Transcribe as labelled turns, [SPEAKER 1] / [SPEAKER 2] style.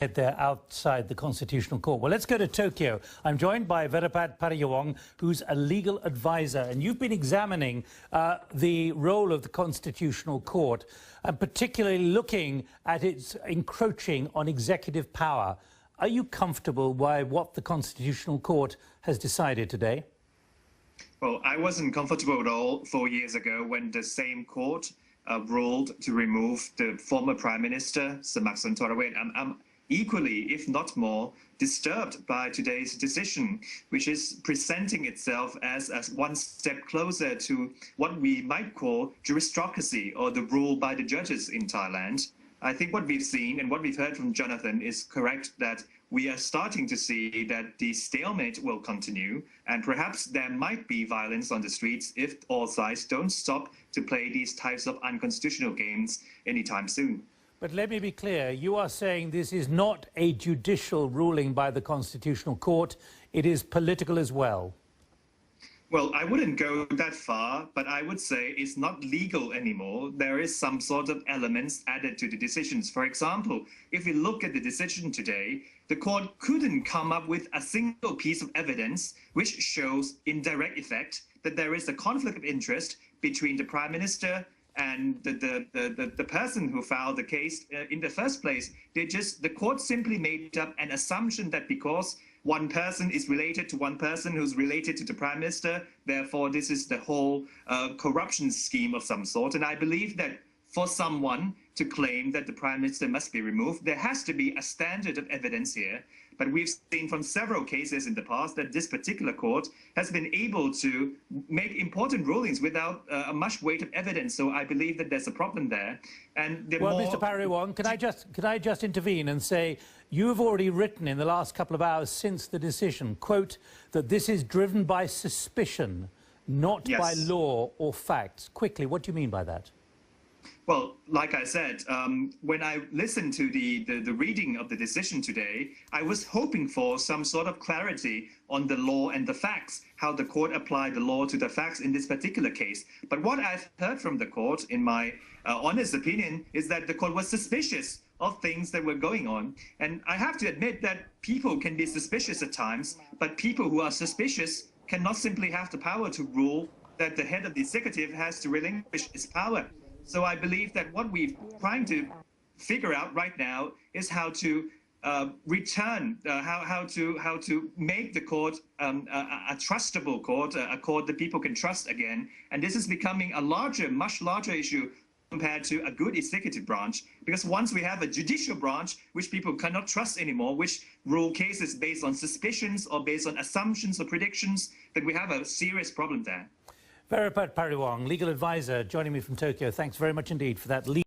[SPEAKER 1] There outside the Constitutional Court. Well, let's go to Tokyo. I'm joined by Verapat Pariyawong, who's a legal advisor, and you've been examining the role of the Constitutional Court, and particularly looking at its encroaching on executive power. Are you comfortable by what the Constitutional Court has decided today?
[SPEAKER 2] Well, I wasn't comfortable at all 4 years ago when the same court ruled to remove the former Prime Minister, Samaxon Torawet. I'm equally, if not more, disturbed by today's decision, which is presenting itself as one step closer to what we might call juristocracy, or the rule by the judges in Thailand. I think what we've seen and what we've heard from Jonathan is correct, that we are starting to see that the stalemate will continue, and perhaps there might be violence on the streets if all sides don't stop to play these types of unconstitutional games anytime soon.
[SPEAKER 1] But let me be clear, you are saying this is not a judicial ruling by the Constitutional Court, it is political as well.
[SPEAKER 2] Well, I wouldn't go that far, but I would say it's not legal anymore. There is some sort of elements added to the decisions. For example, if we look at the decision today, the court couldn't come up with a single piece of evidence which shows in direct effect that there is a conflict of interest between the Prime Minister and the person who filed the case in the first place. The court simply made up an assumption that because one person is related to one person who's related to the Prime Minister, therefore this is the whole corruption scheme of some sort. And I believe that for someone to claim that the Prime Minister must be removed, there has to be a standard of evidence here. But we've seen from several cases in the past that this particular court has been able to make important rulings without much weight of evidence. So I believe that there's a problem there. And
[SPEAKER 1] well, Mr. Pariyawong, can I just intervene and say you've already written in the last couple of hours since the decision, quote, that this is driven by suspicion, not by law or facts. Quickly, what do you mean by that?
[SPEAKER 2] Well, like I said, when I listened to the reading of the decision today, I was hoping for some sort of clarity on the law and the facts, how the court applied the law to the facts in this particular case. But what I've heard from the court, in my honest opinion, is that the court was suspicious of things that were going on. And I have to admit that people can be suspicious at times, but people who are suspicious cannot simply have the power to rule that the head of the executive has to relinquish his power. So I believe that what we're trying to figure out right now is how to return, how to make the court a trustable court, a court that people can trust again. And this is becoming a much larger issue compared to a good executive branch, because once we have a judicial branch which people cannot trust anymore, which rule cases based on suspicions or based on assumptions or predictions, then we have a serious problem there.
[SPEAKER 1] Verapat Pariyawong, legal advisor, joining me from Tokyo. Thanks very much indeed for that.